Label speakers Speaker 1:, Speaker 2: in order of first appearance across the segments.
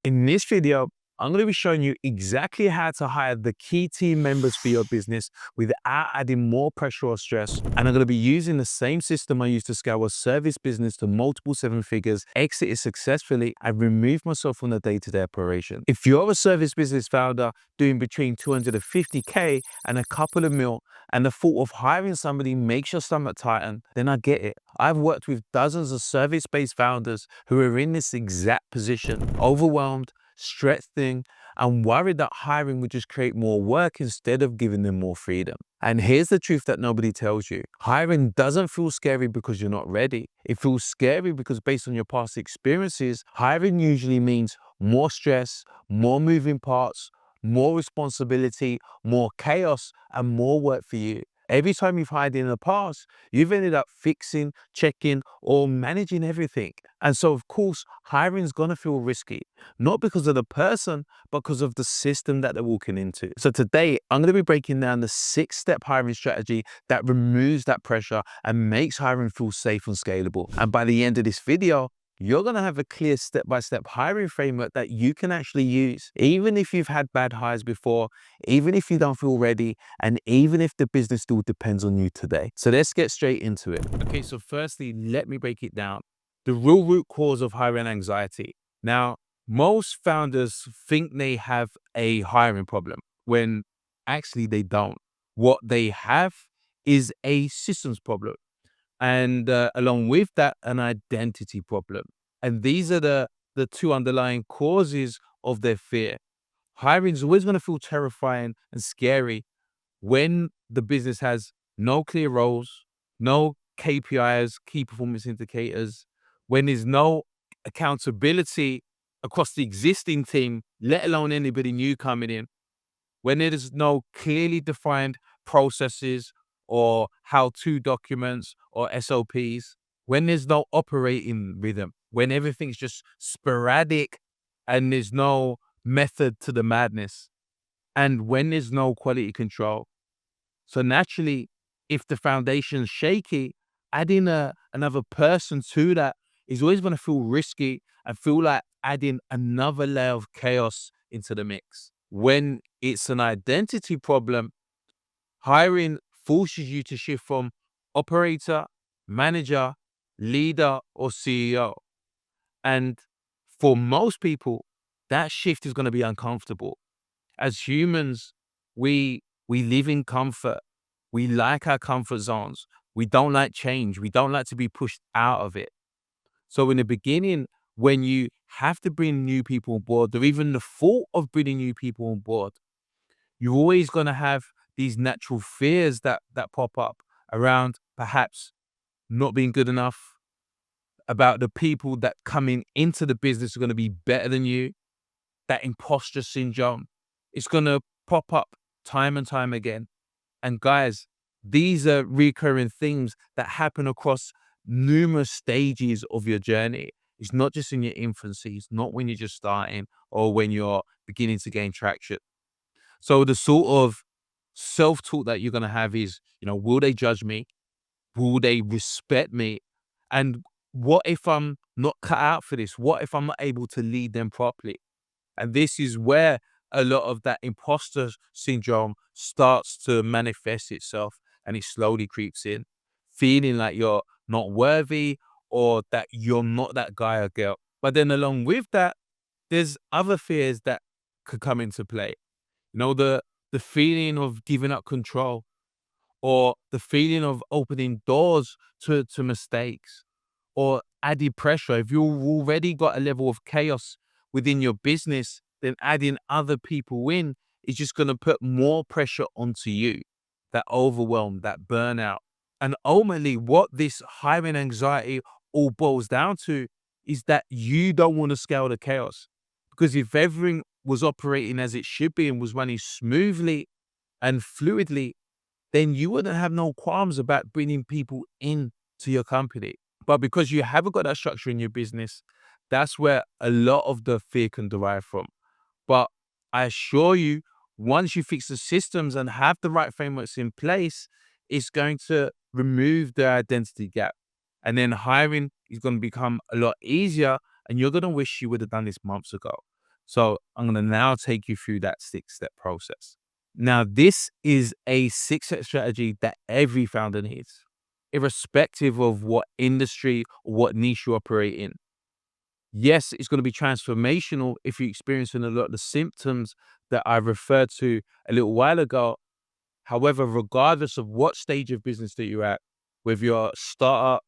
Speaker 1: In this video, I'm going to be showing you exactly how to hire the key team members for your business without adding more pressure or stress. And I'm going to be using the same system I used to scale a service business to multiple seven figures, exit it successfully, and remove myself from the day-to-day operation. If you're a service business founder doing between 250K and a couple of mil, and the thought of hiring somebody makes your stomach tighten, then I get it. I've worked with dozens of service-based founders who are in this exact position, overwhelmed, stressed thin, and worried that hiring would just create more work instead of giving them more freedom. And here's the truth that nobody tells you. Hiring doesn't feel scary because you're not ready. It feels scary because based on your past experiences, hiring usually means more stress, more moving parts, more responsibility, more chaos, and more work for you. Every time you've hired in the past, you've ended up fixing, checking, or managing everything. And so, of course, hiring is going to feel risky, not because of the person, but because of the system that they're walking into. So today, I'm going to be breaking down the 6-step hiring strategy that removes that pressure and makes hiring feel safe and scalable. And by the end of this video, you're going to have a clear step-by-step hiring framework that you can actually use, even if you've had bad hires before, even if you don't feel ready, and even if the business still depends on you today. So let's get straight into it. Okay, so firstly, let me break it down. The real root cause of hiring anxiety. Now, most founders think they have a hiring problem when actually they don't. What they have is a systems problem. And along with that, an identity problem. And these are the two underlying causes of their fear. Hiring is always going to feel terrifying and scary when the business has no clear roles, no KPIs, key performance indicators, when there's no accountability across the existing team, let alone anybody new coming in, when there is no clearly defined processes or how-to documents or SOPs, when there's no operating rhythm, when everything's just sporadic and there's no method to the madness, and when there's no quality control. So naturally, if the foundation's shaky, adding another person to that is always going to feel risky and feel like adding another layer of chaos into the mix. When it's an identity problem, hiring forces you to shift from operator, manager, leader, or CEO. And for most people, that shift is going to be uncomfortable. As humans, we live in comfort. We like our comfort zones. We don't like change. We don't like to be pushed out of it. So in the beginning, when you have to bring new people on board, or even the thought of bringing new people on board, you're always going to have these natural fears that pop up around perhaps not being good enough, about the people that coming into the business are going to be better than you, that imposter syndrome. It's going to pop up time and time again. And guys, these are recurring things that happen across numerous stages of your journey. It's not just in your infancy. It's not when you're just starting or when you're beginning to gain traction. So the sort of self-talk that you're going to have is, will they judge me? Will they respect me? And what if I'm not cut out for this? What if I'm not able to lead them properly? And this is where a lot of that imposter syndrome starts to manifest itself, and it slowly creeps in, feeling like you're not worthy or that you're not that guy or girl. But then along with that, there's other fears that could come into play. The feeling of giving up control, or the feeling of opening doors to mistakes, or added pressure. If you've already got a level of chaos within your business, then adding other people in is just going to put more pressure onto you, that overwhelm, that burnout. And ultimately, what this hiring anxiety all boils down to is that you don't want to scale the chaos. Because if everything was operating as it should be and was running smoothly and fluidly, then you wouldn't have no qualms about bringing people in to your company. But because you haven't got that structure in your business, that's where a lot of the fear can derive from. But I assure you, once you fix the systems and have the right frameworks in place, it's going to remove the identity gap. And then hiring is going to become a lot easier, and you're going to wish you would have done this months ago. So I'm going to now take you through that 6-step process. Now, this is a 6-step strategy that every founder needs, irrespective of what industry or what niche you operate in. Yes, it's going to be transformational if you're experiencing a lot of the symptoms that I referred to a little while ago. However, regardless of what stage of business that you're at, whether you're a startup,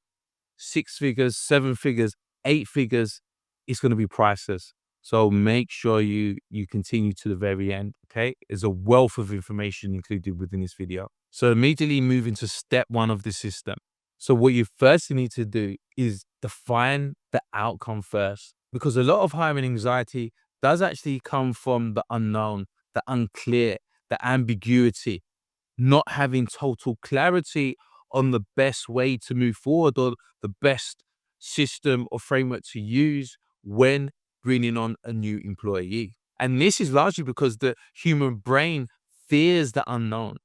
Speaker 1: 6 figures, 7 figures, 8 figures, it's going to be priceless. So make sure you continue to the very end. Okay. There's a wealth of information included within this video. So immediately move into step 1 of the system. So what you first need to do is define the outcome first, because a lot of hiring anxiety does actually come from the unknown, the unclear, the ambiguity, not having total clarity on the best way to move forward or the best system or framework to use when bringing on a new employee. And this is largely because the human brain fears the unknown,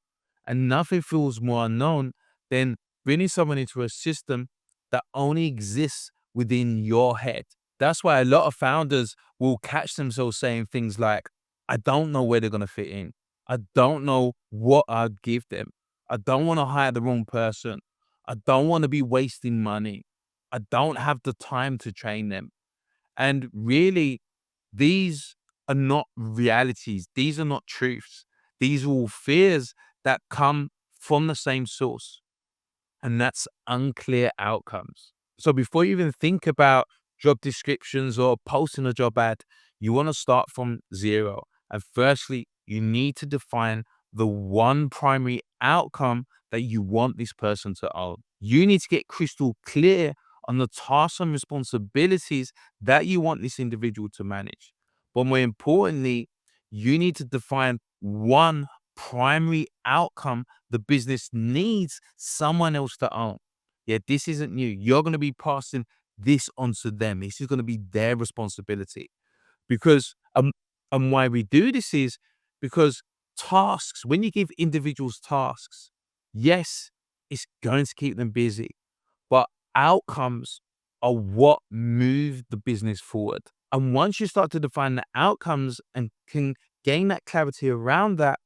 Speaker 1: and nothing feels more unknown than bringing someone into a system that only exists within your head. That's why a lot of founders will catch themselves saying things like, I don't know where they're going to fit in. I don't know what I'd give them. I don't want to hire the wrong person. I don't want to be wasting money. I don't have the time to train them. And really, these are not realities. These are not truths. These are all fears that come from the same source, and that's unclear outcomes. So before you even think about job descriptions or posting a job ad, you want to start from zero. And firstly, you need to define the one primary outcome that you want this person to own. You need to get crystal clear on the tasks and responsibilities that you want this individual to manage. But more importantly, you need to define one primary outcome the business needs someone else to own. Yeah, this isn't new. You're going to be passing this onto them. This is going to be their responsibility. Because and why we do this is because tasks, when you give individuals tasks, yes, it's going to keep them busy, but outcomes are what move the business forward. And once you start to define the outcomes and can gain that clarity around that,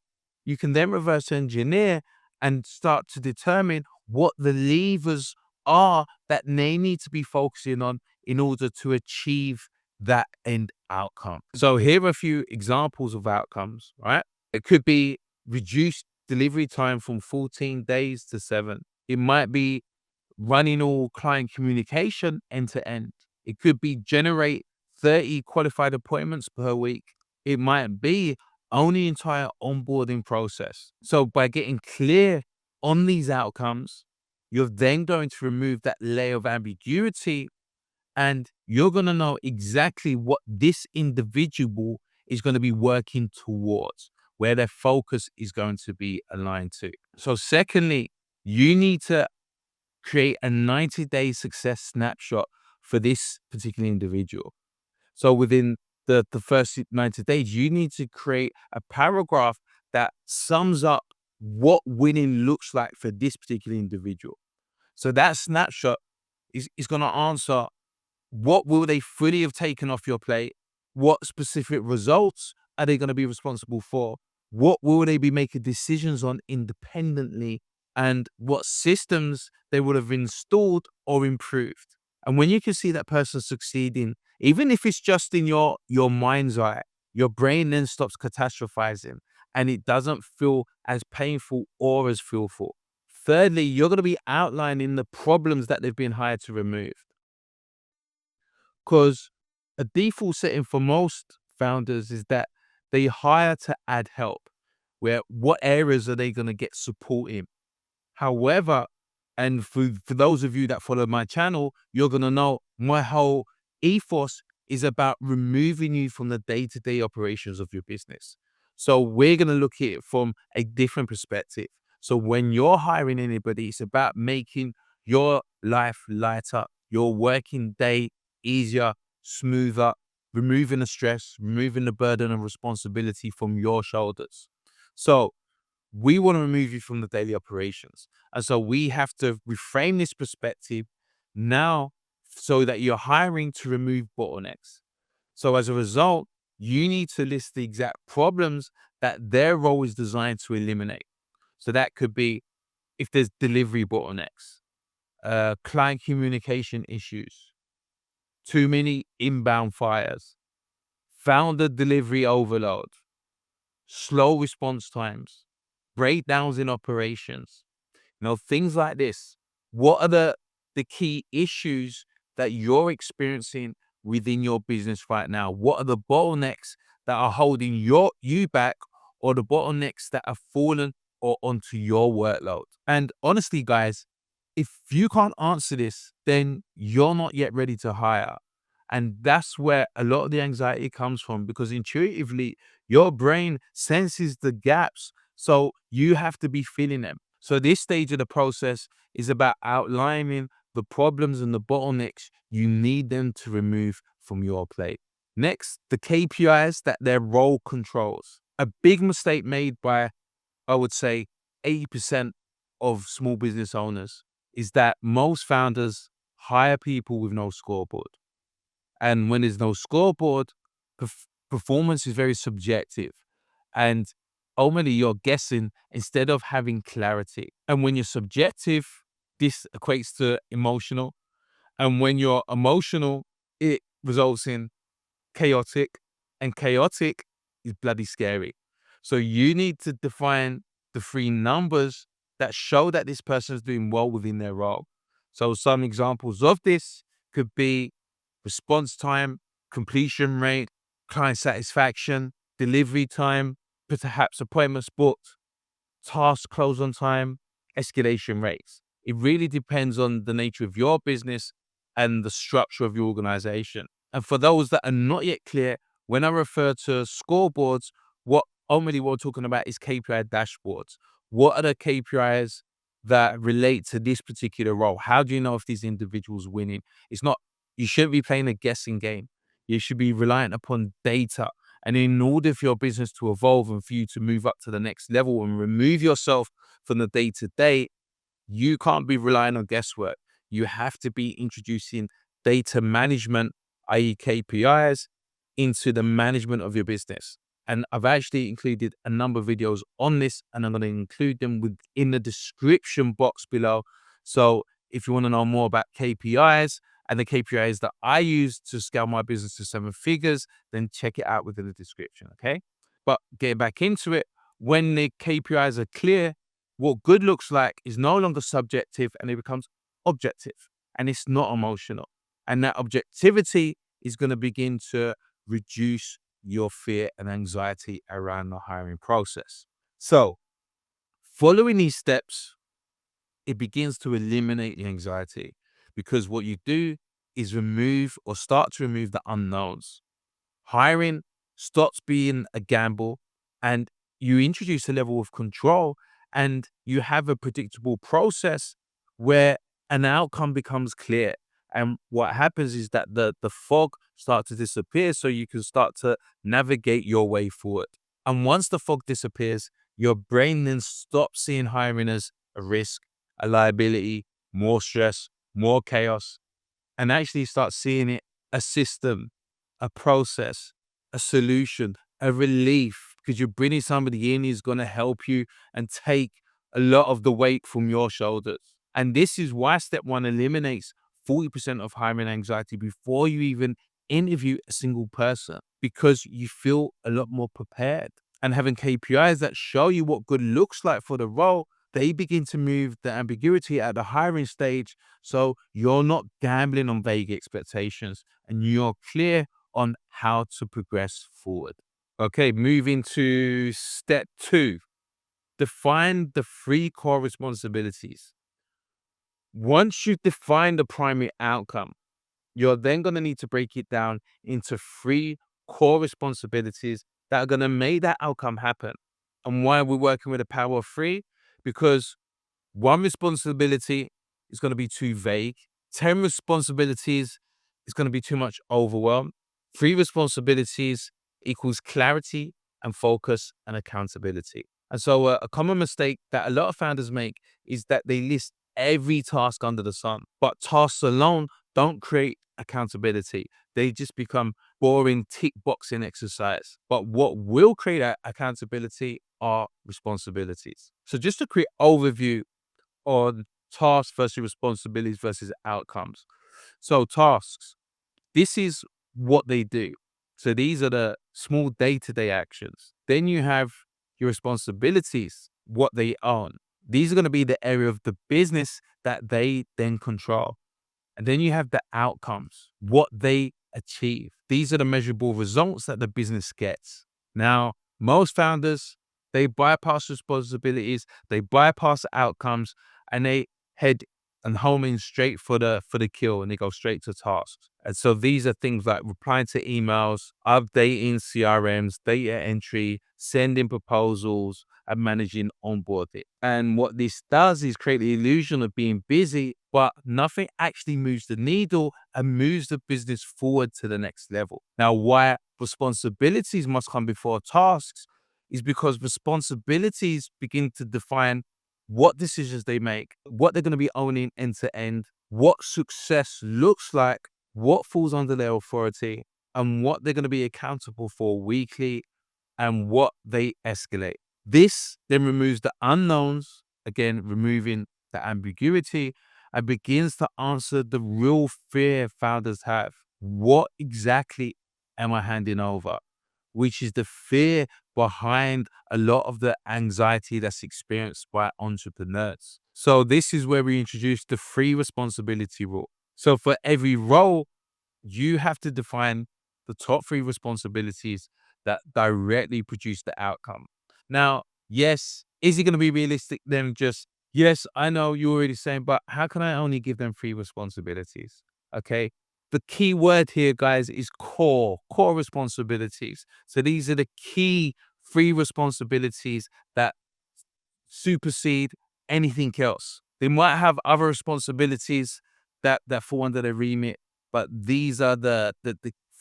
Speaker 1: you can then reverse engineer and start to determine what the levers are that they need to be focusing on in order to achieve that end outcome. So here are a few examples of outcomes, right? It could be reduced delivery time from 14 days to 7. It might be running all client communication end to end. It could be generate 30 qualified appointments per week. It might be own the entire onboarding process. So by getting clear on these outcomes, you're then going to remove that layer of ambiguity, and you're going to know exactly what this individual is going to be working towards, where their focus is going to be aligned to. So secondly, you need to create a 90-day success snapshot for this particular individual. So within the first 90 days, you need to create a paragraph that sums up what winning looks like for this particular individual. So that snapshot is going to answer, what will they fully have taken off your plate? What specific results are they going to be responsible for? What will they be making decisions on independently? And what systems they would have installed or improved? And when you can see that person succeeding, even if it's just in your mind's eye, your brain then stops catastrophizing and it doesn't feel as painful or as fearful. Thirdly, you're going to be outlining the problems that they've been hired to remove. Because a default setting for most founders is that they hire to add help, where what areas are they going to get support in? However, and for those of you that follow my channel, you're going to know my whole ethos is about removing you from the day-to-day operations of your business. So we're going to look at it from a different perspective. So when you're hiring anybody, it's about making your life lighter, your working day easier, smoother, removing the stress, removing the burden and responsibility from your shoulders. So we want to remove you from the daily operations. And so we have to reframe this perspective now so that you're hiring to remove bottlenecks. So as a result, you need to list the exact problems that their role is designed to eliminate. So that could be if there's delivery bottlenecks, client communication issues, too many inbound fires, founder delivery overload, slow response times, breakdowns in operations, things like this. What are the key issues that you're experiencing within your business right now? What are the bottlenecks that are holding you back, or the bottlenecks that have fallen or onto your workload? And honestly, guys, if you can't answer this, then you're not yet ready to hire. And that's where a lot of the anxiety comes from, because intuitively, your brain senses the gaps. So you have to be filling them. So this stage of the process is about outlining the problems and the bottlenecks you need them to remove from your plate. Next, the KPIs that their role controls. A big mistake made by, I would say, 80% of small business owners is that most founders hire people with no scoreboard. And when there's no scoreboard, performance is very subjective. And ultimately, you're guessing instead of having clarity. And when you're subjective, this equates to emotional. And when you're emotional, it results in chaotic. And chaotic is bloody scary. So you need to define the three numbers that show that this person is doing well within their role. So some examples of this could be response time, completion rate, client satisfaction, delivery time, perhaps appointments booked, tasks close on time, escalation rates. It really depends on the nature of your business and the structure of your organization. And for those that are not yet clear, when I refer to scoreboards, what only we're talking about is KPI dashboards. What are the KPIs that relate to this particular role? How do you know if these individuals winning? It's not, you shouldn't be playing a guessing game. You should be reliant upon data. And in order for your business to evolve and for you to move up to the next level and remove yourself from the day to day, you can't be relying on guesswork. You have to be introducing data management, i.e., KPIs, into the management of your business. And I've actually included a number of videos on this, and I'm going to include them within the description box below. So if you want to know more about KPIs and the KPIs that I use to scale my business to 7 figures, then check it out within the description. Okay. But getting back into it, when the KPIs are clear, what good looks like is no longer subjective and it becomes objective, and it's not emotional. And that objectivity is going to begin to reduce your fear and anxiety around the hiring process. So following these steps, it begins to eliminate the anxiety, because what you do is remove or start to remove the unknowns. Hiring stops being a gamble, and you introduce a level of control, and you have a predictable process where an outcome becomes clear. And what happens is that the fog starts to disappear, so you can start to navigate your way forward. And once the fog disappears, your brain then stops seeing hiring as a risk, a liability, more stress, more chaos, and actually start seeing it a system, a process, a solution, a relief, because you're bringing somebody in who's going to help you and take a lot of the weight from your shoulders. And this is why step one eliminates 40% of hiring anxiety before you even interview a single person, because you feel a lot more prepared. And having KPIs that show you what good looks like for the role, they begin to move the ambiguity at the hiring stage. So you're not gambling on vague expectations and you're clear on how to progress forward. Okay, moving to step 2. Define the 3 core responsibilities. Once you define the primary outcome, you're then going to need to break it down into 3 core responsibilities that are going to make that outcome happen. And why we're working with a power of 3? Because one responsibility is going to be too vague. 10 responsibilities is going to be too much overwhelm. 3 responsibilities equals clarity and focus and accountability. And so a common mistake that a lot of founders make is that they list every task under the sun, but tasks alone don't create accountability. They just become boring tick boxing exercise. But what will create that accountability are responsibilities. So just a quick overview on tasks versus responsibilities versus outcomes. So tasks, this is what they do. So these are the small day-to-day actions. Then you have your responsibilities, what they own. These are going to be the area of the business that they then control. And then you have the outcomes, what they achieve. These are the measurable results that the business gets. Now, most founders, they bypass responsibilities, they bypass outcomes, and they head and home in straight for the kill, and they go straight to tasks. And so these are things like replying to emails, updating CRMs, data entry, sending proposals, and managing onboarding. And what this does is create the illusion of being busy, but nothing actually moves the needle and moves the business forward to the next level. Now, why responsibilities must come before tasks is because responsibilities begin to define what decisions they make, what they're going to be owning end to end, what success looks like, what falls under their authority, and what they're going to be accountable for weekly, and what they escalate. This then removes the unknowns, again, removing the ambiguity, and begins to answer the real fear founders have. What exactly am I handing over? Which is the fear behind a lot of the anxiety that's experienced by entrepreneurs. So this is where we introduce the 3 responsibility rule. So for every role, you have to define the top 3 responsibilities that directly produce the outcome. Now, yes, is it going to be realistic then just, yes, I know you're already saying, but how can I only give them 3 responsibilities? Okay. The key word here, guys, is core responsibilities. So these are the key 3 responsibilities that supersede anything else. They might have other responsibilities that fall under their remit, but these are the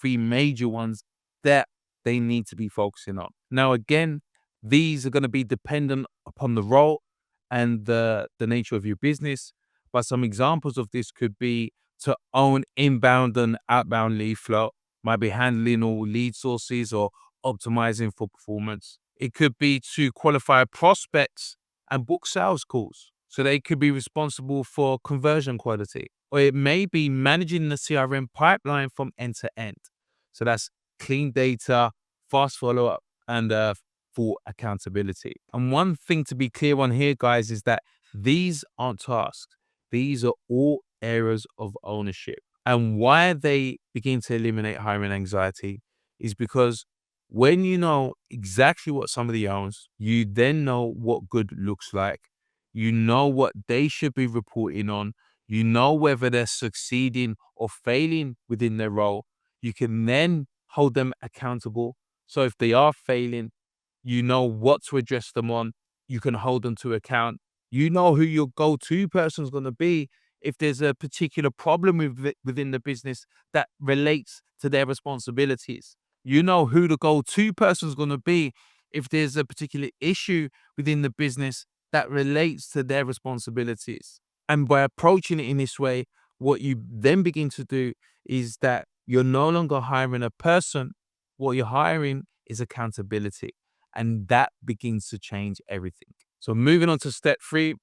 Speaker 1: 3 major ones that they need to be focusing on. Now, again, these are going to be dependent upon the role and the nature of your business. But some examples of this could be to own inbound and outbound lead flow, might be handling all lead sources or optimizing for performance. It could be to qualify prospects and book sales calls. So they could be responsible for conversion quality. Or it may be managing the CRM pipeline from end to end. So that's clean data, fast follow up, and full accountability. And one thing to be clear on here, guys, is that these aren't tasks. These are all areas of ownership. And why they begin to eliminate hiring anxiety is because when you know exactly what somebody owns, you then know what good looks like. You know what they should be reporting on. You know whether they're succeeding or failing within their role. You can then hold them accountable. So if they are failing, you know what to address them on. You can hold them to account. You know who your go-to person is going to be if there's a particular problem within the business that relates to their responsibilities. You know who the go-to person is going to be if there's a particular issue within the business that relates to their responsibilities. And by approaching it in this way, what you then begin to do is that you're no longer hiring a person. What you're hiring is accountability. And that begins to change everything. So moving on to step 3,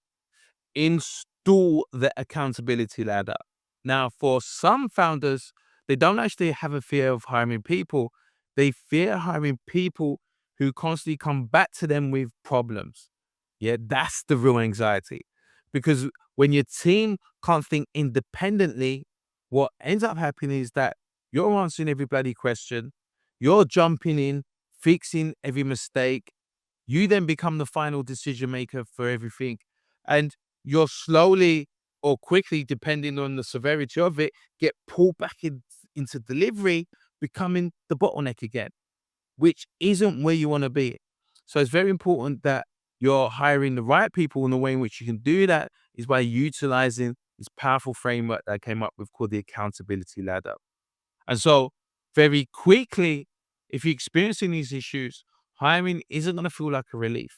Speaker 1: install the accountability ladder. Now, for some founders, they don't actually have a fear of hiring people. They fear hiring people who constantly come back to them with problems. Yeah, that's the real anxiety. Because when your team can't think independently, what ends up happening is that you're answering every bloody question, you're jumping in, fixing every mistake. You then become the final decision maker for everything. And you're slowly or quickly, depending on the severity of it, get pulled back into delivery, becoming the bottleneck again, which isn't where you want to be. So it's very important that you're hiring the right people, and the way in which you can do that is by utilizing this powerful framework that I came up with called the accountability ladder. And so very quickly, if you're experiencing these issues, hiring isn't going to feel like a relief.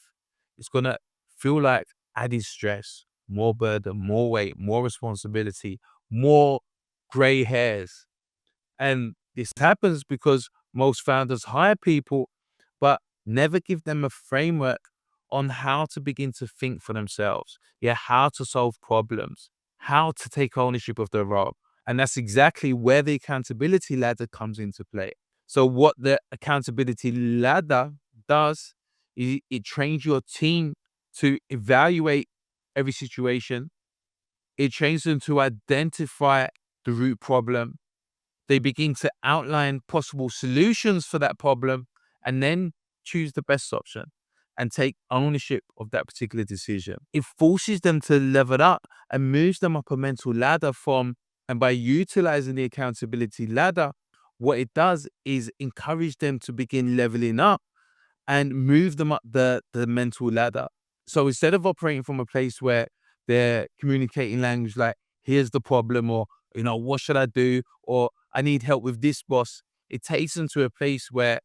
Speaker 1: It's going to feel like added stress, more burden, more weight, more responsibility, more gray hairs. And This happens because most founders hire people, but never give them a framework on how to begin to think for themselves. Yeah, how to solve problems, how to take ownership of their role. And that's exactly where the accountability ladder comes into play. So, what the accountability ladder does is it trains your team to evaluate every situation. It trains them to identify the root problem. They begin to outline possible solutions for that problem and then choose the best option and take ownership of that particular decision. It forces them to level up and moves them up a mental ladder and by utilizing the accountability ladder, what it does is encourage them to begin leveling up and move them up the mental ladder. So instead of operating from a place where they're communicating language like, here's the problem, or, what should I do? Or I need help with this, boss. It takes them into a place where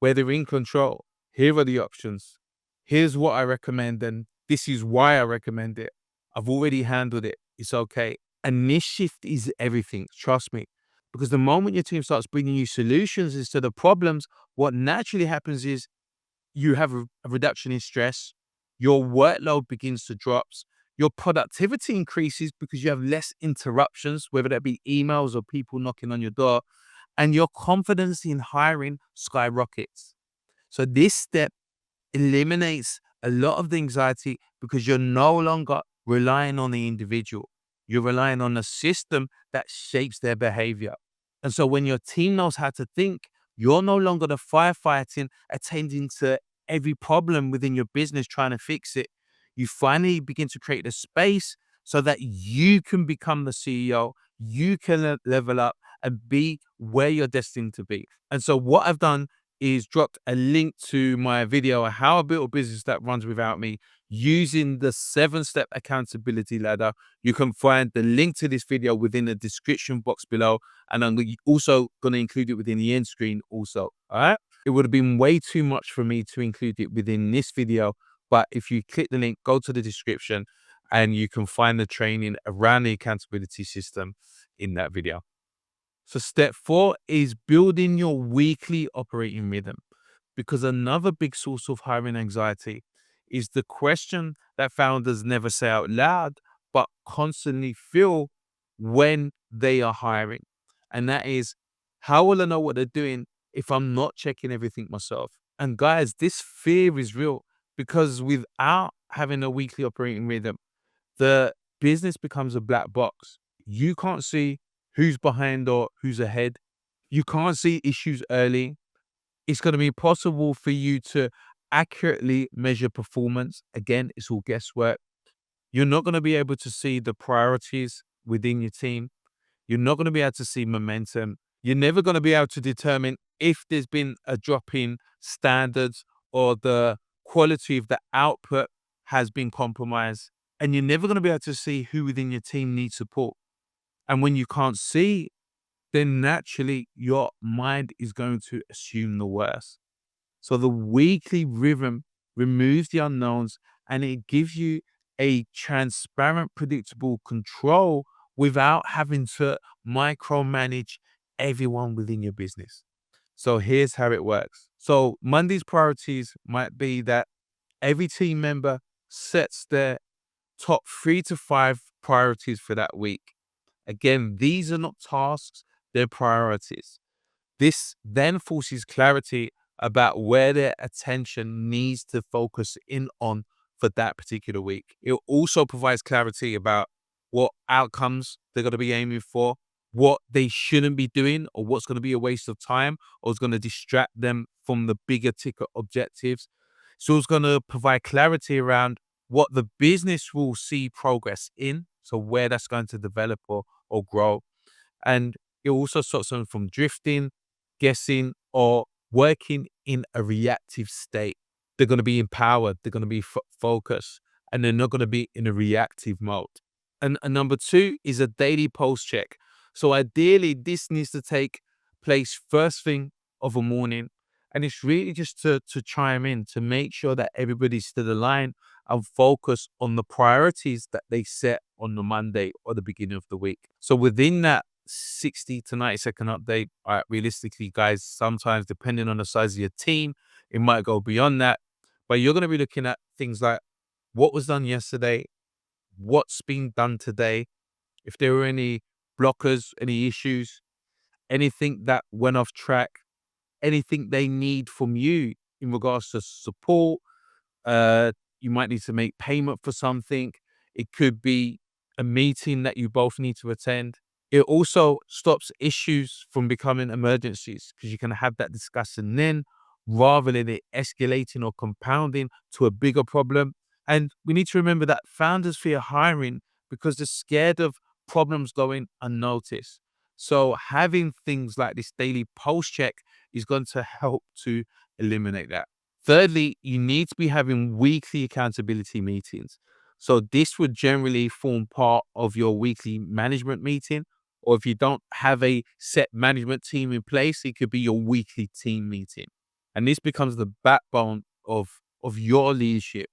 Speaker 1: they're in control. Here are the options. Here's what I recommend. And this is why I recommend it. I've already handled it. It's okay. And this shift is everything. Trust me. Because the moment your team starts bringing you solutions instead of problems, what naturally happens is you have a reduction in stress, your workload begins to drop, your productivity increases because you have less interruptions, whether that be emails or people knocking on your door, and your confidence in hiring skyrockets. So this step eliminates a lot of the anxiety because you're no longer relying on the individual. You're relying on a system that shapes their behavior. And so when your team knows how to think, you're no longer the firefighting, attending to every problem within your business, trying to fix it. You finally begin to create a space so that you can become the CEO, you can level up and be where you're destined to be. And so what I've done is dropped a link to my video on how I built a business that runs without me using the 7-step accountability ladder. You can find the link to this video within the description box below. And I'm also going to include it within the end screen also. All right. It would have been way too much for me to include it within this video. But if you click the link, go to the description and you can find the training around the accountability system in that video. So step 4 is building your weekly operating rhythm, because another big source of hiring anxiety is the question that founders never say out loud, but constantly feel when they are hiring. And that is, how will I know what they're doing if I'm not checking everything myself? And guys, this fear is real because without having a weekly operating rhythm, the business becomes a black box. You can't see who's behind or who's ahead. You can't see issues early. It's going to be impossible for you to accurately measure performance. Again, it's all guesswork. You're not going to be able to see the priorities within your team. You're not going to be able to see momentum. You're never going to be able to determine if there's been a drop in standards or the quality of the output has been compromised. And you're never going to be able to see who within your team needs support. And when you can't see, then naturally your mind is going to assume the worst. So the weekly rhythm removes the unknowns and it gives you a transparent, predictable control without having to micromanage everyone within your business. So here's how it works. So Monday's priorities might be that every team member sets their top 3 to 5 priorities for that week. Again, these are not tasks, they're priorities. This then forces clarity about where their attention needs to focus in on for that particular week. It also provides clarity about what outcomes they're going to be aiming for, what they shouldn't be doing, or what's going to be a waste of time, or is going to distract them from the bigger ticket objectives. So it's going to provide clarity around what the business will see progress in, so where that's going to develop or grow. And it also stops them from drifting, guessing, or working in a reactive state. They're going to be empowered, they're going to be focused, and they're not going to be in a reactive mode. And number 2 is a daily pulse check. So ideally, this needs to take place first thing of a morning. And it's really just to chime in to make sure that everybody's still aligned and focus on the priorities that they set on the Monday or the beginning of the week. So within that 60 to 90-second update. All right, realistically, guys, sometimes depending on the size of your team, it might go beyond that. But you're going to be looking at things like what was done yesterday, what's been done today, if there were any blockers, any issues, anything that went off track, anything they need from you in regards to support. Uh, you might need to make payment for something. It could be a meeting that you both need to attend. It also stops issues from becoming emergencies because you can have that discussion then rather than it escalating or compounding to a bigger problem. And we need to remember that founders fear hiring because they're scared of problems going unnoticed. So having things like this daily pulse check is going to help to eliminate that. Thirdly, you need to be having weekly accountability meetings. So this would generally form part of your weekly management meeting. Or if you don't have a set management team in place, it could be your weekly team meeting. And this becomes the backbone of your leadership,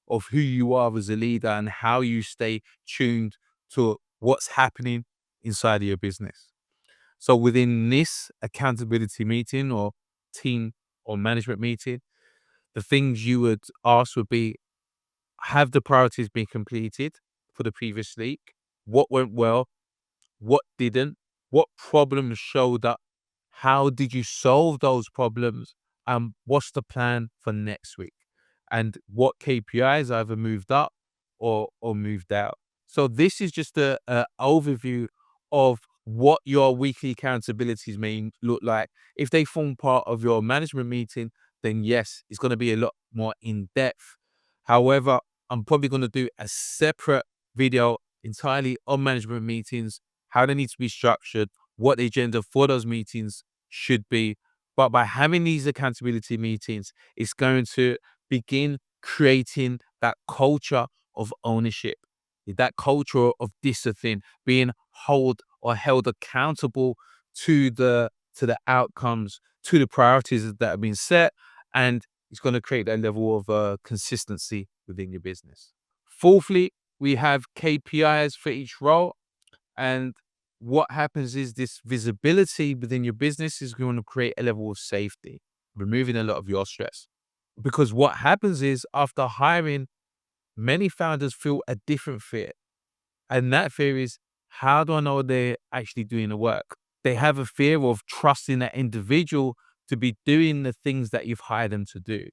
Speaker 1: of who you are as a leader and how you stay tuned to what's happening inside of your business. So within this accountability meeting or team or management meeting, the things you would ask would be, have the priorities been completed for the previous week? What went well? What didn't? What problems showed up? How did you solve those problems? And what's the plan for next week? And what KPIs either moved up or moved out? So this is just a overview of what your weekly accountabilities may look like. If they form part of your management meeting, then yes, it's going to be a lot more in depth. However, I'm probably going to do a separate video entirely on management meetings, how they need to be structured, what the agenda for those meetings should be. But by having these accountability meetings, it's going to begin creating that culture of ownership, that culture of discipline, being held accountable to the outcomes, to the priorities that have been set, and it's going to create that level of consistency within your business. Fourthly, we have KPIs for each role. And what happens is this visibility within your business is going to create a level of safety, removing a lot of your stress. Because what happens is after hiring, many founders feel a different fear. And that fear is, how do I know they're actually doing the work? They have a fear of trusting that individual to be doing the things that you've hired them to do.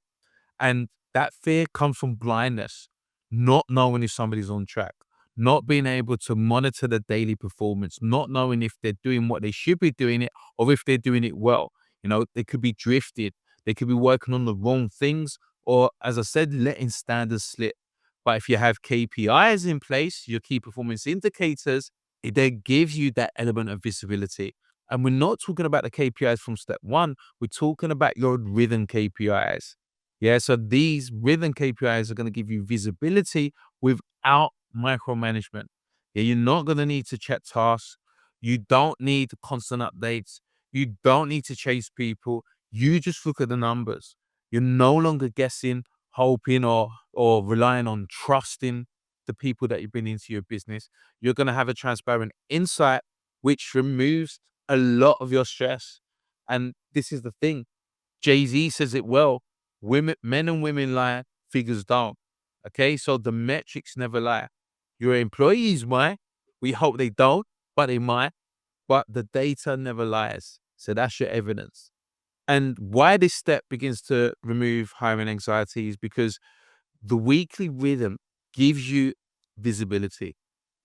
Speaker 1: And that fear comes from blindness, not knowing if somebody's on track, not being able to monitor the daily performance, not knowing if they're doing what they should be doing it or if they're doing it well. They could be drifted, they could be working on the wrong things, or as I said, letting standards slip. But if you have KPIs in place, your key performance indicators, it then gives you that element of visibility. And we're not talking about the KPIs from step one, we're talking about your rhythm KPIs. Yeah, so these rhythm KPIs are going to give you visibility without micromanagement. Yeah, you're not going to need to check tasks. You don't need constant updates. You don't need to chase people. You just look at the numbers. You're no longer guessing, hoping, or relying on trusting the people that you bring into your business. You're going to have a transparent insight, which removes a lot of your stress. And this is the thing. Jay-Z says it well. Men and women lie, figures don't. Okay, so the metrics never lie. Your employees might. We hope they don't, but they might. But the data never lies. So that's your evidence. And why this step begins to remove hiring anxiety is because the weekly rhythm gives you visibility.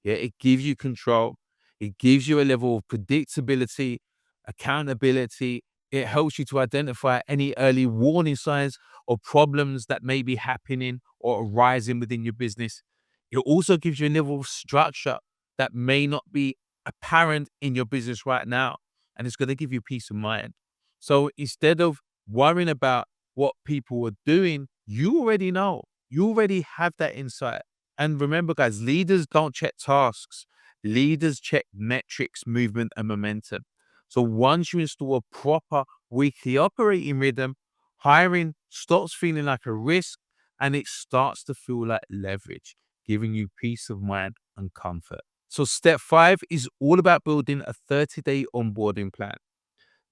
Speaker 1: Yeah, it gives you control. It gives you a level of predictability, accountability. It helps you to identify any early warning signs or problems that may be happening or arising within your business. It also gives you a level of structure that may not be apparent in your business right now. And it's going to give you peace of mind. So instead of worrying about what people are doing, you already know. You already have that insight. And remember, guys, leaders don't check tasks. Leaders check metrics, movement, and momentum. So once you install a proper weekly operating rhythm, hiring stops feeling like a risk and it starts to feel like leverage, giving you peace of mind and comfort. So step 5 is all about building a 30-day onboarding plan.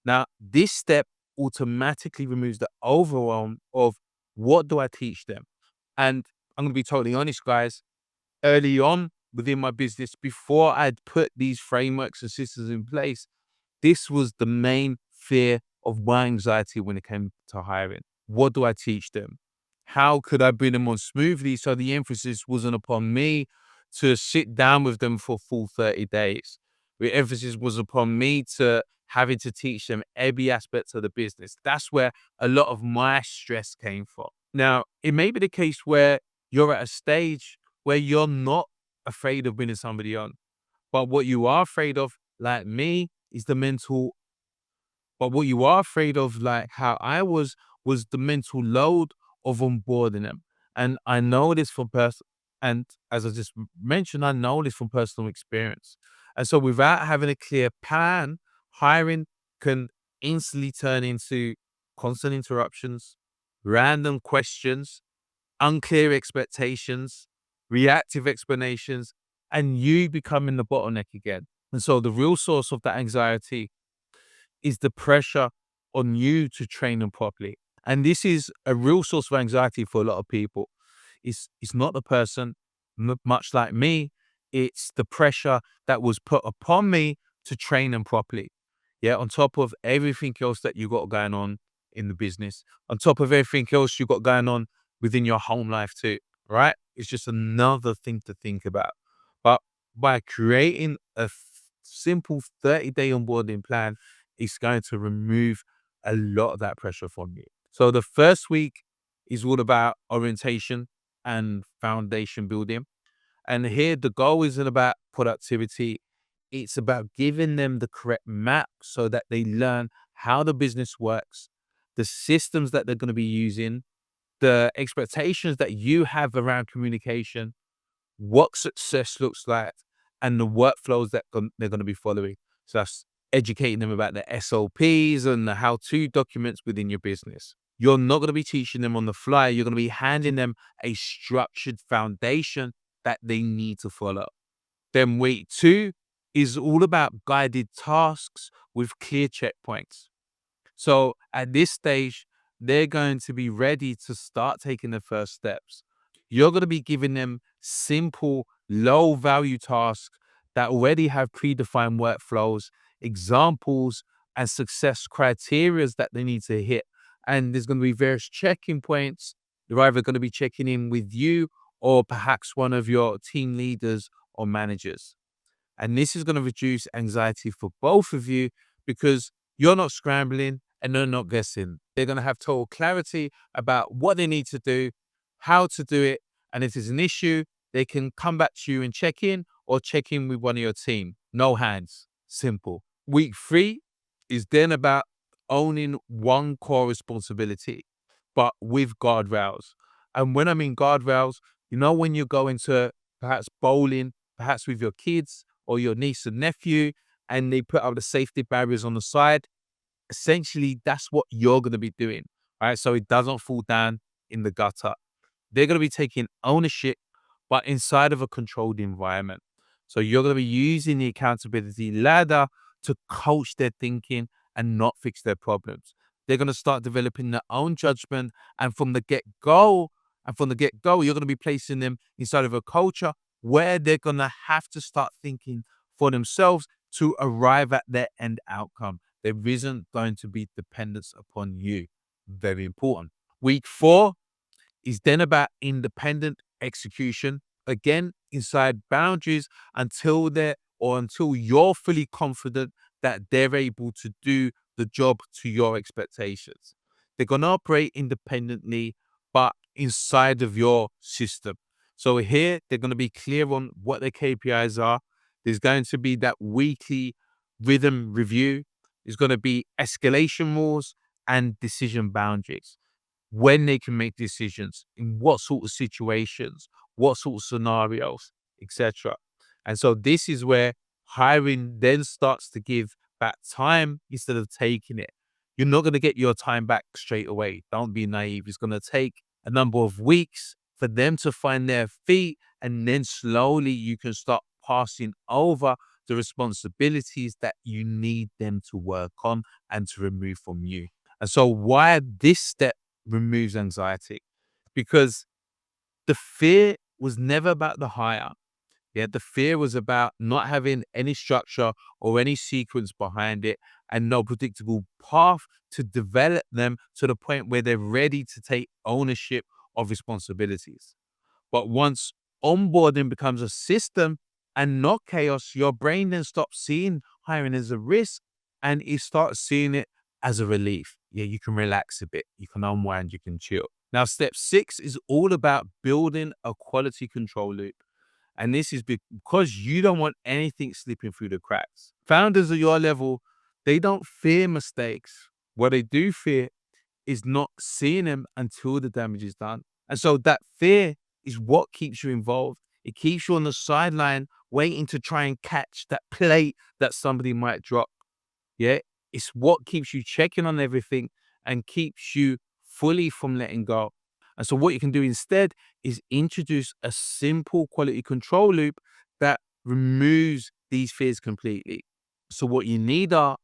Speaker 1: Now, this step automatically removes the overwhelm of what do I teach them? And I'm going to be totally honest, guys, early on within my business, before I'd put these frameworks and systems in place, this was the main fear of my anxiety when it came to hiring. What do I teach them? How could I bring them on smoothly so the emphasis wasn't upon me to sit down with them for full 30 days? The emphasis was upon me to having to teach them every aspect of the business. That's where a lot of my stress came from. Now, it may be the case where you're at a stage where you're not afraid of bringing somebody on, but what you are afraid of, like me, is the mental but what you are afraid of, like how I was the mental load of onboarding them. And I know this from and as I just mentioned, I know this from personal experience. And so without having a clear plan, hiring can instantly turn into constant interruptions, random questions, unclear expectations, reactive explanations, and you becoming the bottleneck again. And so the real source of that anxiety is the pressure on you to train them properly. And this is a real source of anxiety for a lot of people. It's not the person, much like me, it's the pressure that was put upon me to train them properly. Yeah, on top of everything else that you got going on in the business, on top of everything else you got going on within your home life too, right? It's just another thing to think about. But by creating a simple 30-day onboarding plan, it's going to remove a lot of that pressure from you. So the first week is all about orientation and foundation building. And here the goal isn't about productivity. It's about giving them the correct map so that they learn how the business works, the systems that they're going to be using, the expectations that you have around communication, what success looks like, and the workflows that they're going to be following. So that's educating them about the SOPs and the how-to documents within your business. You're not going to be teaching them on the fly. You're going to be handing them a structured foundation that they need to follow. Then week 2 is all about guided tasks with clear checkpoints. So at this stage, they're going to be ready to start taking the first steps. You're going to be giving them simple, low value tasks that already have predefined workflows, examples, and success criteria that they need to hit. And there's going to be various checking points. They're either going to be checking in with you or perhaps one of your team leaders or managers. And this is going to reduce anxiety for both of you because you're not scrambling and they're not guessing. They're going to have total clarity about what they need to do, how to do it. And if there's an issue, they can come back to you and check in or check in with one of your team. No hands. Simple. Week 3 is then about owning one core responsibility, but with guardrails. And when I mean guardrails, when you're going to perhaps bowling, perhaps with your kids, or your niece and nephew, and they put up the safety barriers on the side, essentially that's what you're going to be doing, right? So it doesn't fall down in the gutter. They're going to be taking ownership, but inside of a controlled environment. So you're going to be using the accountability ladder to coach their thinking and not fix their problems. They're going to start developing their own judgment. And from the get go, you're going to be placing them inside of a culture where they're going to have to start thinking for themselves to arrive at their end outcome. There isn't going to be dependence upon you. Very important. Week 4 is then about independent execution, again, inside boundaries until you're fully confident that they're able to do the job to your expectations. They're going to operate independently, but inside of your system. So here, they're going to be clear on what their KPIs are. There's going to be that weekly rhythm review. There's going to be escalation rules and decision boundaries, when they can make decisions, in what sort of situations, what sort of scenarios, etc. And so this is where hiring then starts to give back time instead of taking it. You're not going to get your time back straight away. Don't be naive. It's going to take a number of weeks for them to find their feet, and then slowly you can start passing over the responsibilities that you need them to work on and to remove from you. And so why this step removes anxiety? Because the fear was never about the hire. Yeah, the fear was about not having any structure or any sequence behind it and no predictable path to develop them to the point where they're ready to take ownership of responsibilities. But once onboarding becomes a system and not chaos, your brain then stops seeing hiring as a risk and it starts seeing it as a relief. Yeah, you can relax a bit, you can unwind, you can chill. Now, step 6 is all about building a quality control loop. And this is because you don't want anything slipping through the cracks. Founders at your level, they don't fear mistakes. What they do fear is not seeing them until the damage is done. And so that fear is what keeps you involved. It keeps you on the sideline waiting to try and catch that plate that somebody might drop. Yeah. It's what keeps you checking on everything and keeps you fully from letting go. And so what you can do instead is introduce a simple quality control loop that removes these fears completely. So what you need are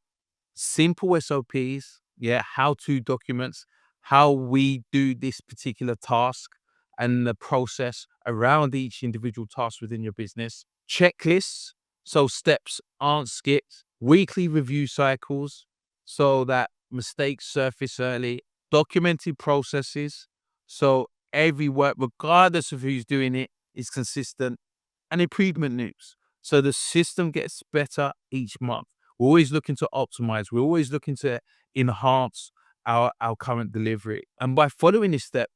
Speaker 1: simple SOPs, yeah, how-to documents, how we do this particular task and the process around each individual task within your business. Checklists, so steps aren't skipped. Weekly review cycles, so that mistakes surface early. Documented processes, so every work, regardless of who's doing it, is consistent. And improvement loops, so the system gets better each month. We're always looking to optimize. We're always looking to enhance our current delivery. And by following this step,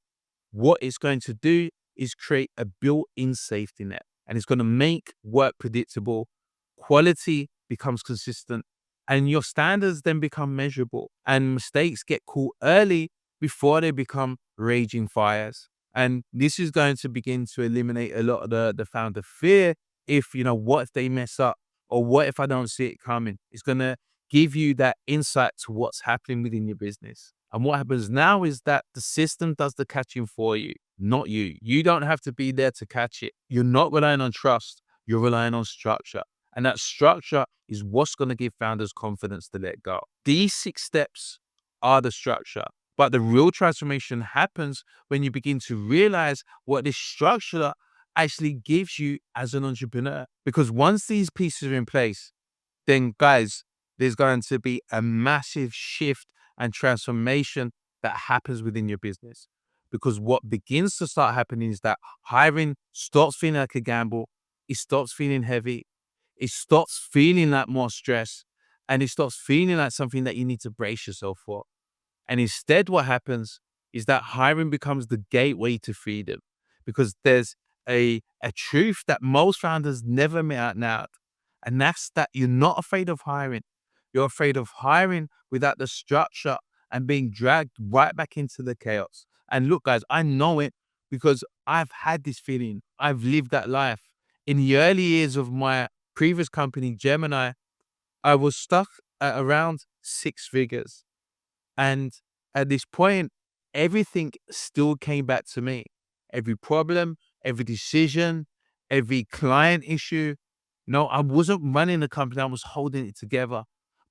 Speaker 1: what it's going to do is create a built-in safety net. And it's going to make work predictable, quality becomes consistent, and your standards then become measurable. And mistakes get caught early before they become raging fires. And this is going to begin to eliminate a lot of the founder fear. If, what if they mess up? Or what if I don't see it coming? It's going to give you that insight to what's happening within your business. And what happens now is that the system does the catching for you, not you. You don't have to be there to catch it. You're not relying on trust. You're relying on structure. And that structure is what's going to give founders confidence to let go. These 6 steps are the structure. But the real transformation happens when you begin to realize what this structure actually gives you as an entrepreneur. Because once these pieces are in place, then guys, there's going to be a massive shift and transformation that happens within your business. Because what begins to start happening is that hiring stops feeling like a gamble. It stops feeling heavy. It stops feeling like more stress. And it stops feeling like something that you need to brace yourself for. And instead, what happens is that hiring becomes the gateway to freedom, because there's a truth that most founders never met out now. And that's that you're not afraid of hiring. You're afraid of hiring without the structure and being dragged right back into the chaos. And look, guys, I know it because I've had this feeling. I've lived that life. In the early years of my previous company, Gemini, I was stuck at around 6 figures. And at this point, everything still came back to me. Every problem, every decision, every client issue. No, I wasn't running the company, I was holding it together.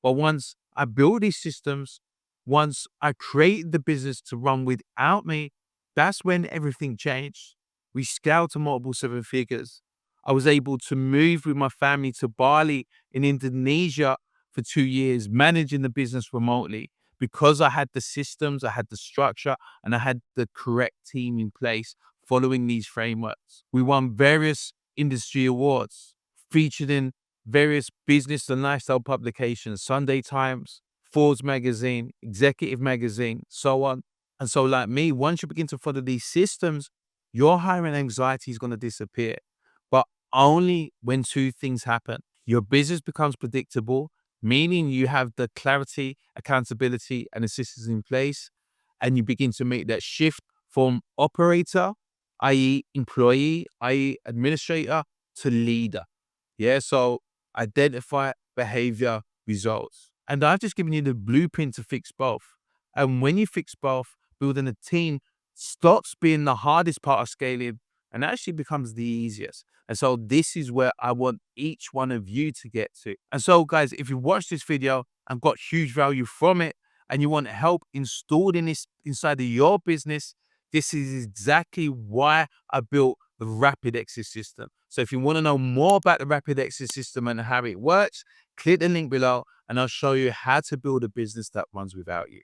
Speaker 1: But once I built these systems, once I created the business to run without me, that's when everything changed. We scaled to multiple 7 figures. I was able to move with my family to Bali in Indonesia for 2 years, managing the business remotely because I had the systems, I had the structure, and I had the correct team in place following these frameworks. We won various industry awards, featured in various business and lifestyle publications, Sunday Times, Forbes magazine, Executive magazine, so on. And so like me, once you begin to follow these systems, your hiring anxiety is going to disappear. But only when 2 things happen. Your business becomes predictable, meaning you have the clarity, accountability, and the systems in place, and you begin to make that shift from operator, i.e. employee, i.e. administrator, to leader. Yeah, so identify, behavior, results. And I've just given you the blueprint to fix both. And when you fix both, building a team stops being the hardest part of scaling and actually becomes the easiest. And so this is where I want each one of you to get to. And so guys, if you watched this video and got huge value from it, and you want help installing this inside of your business, this is exactly why I built the Rapid Exit System. So if you want to know more about the Rapid Exit System and how it works, click the link below and I'll show you how to build a business that runs without you.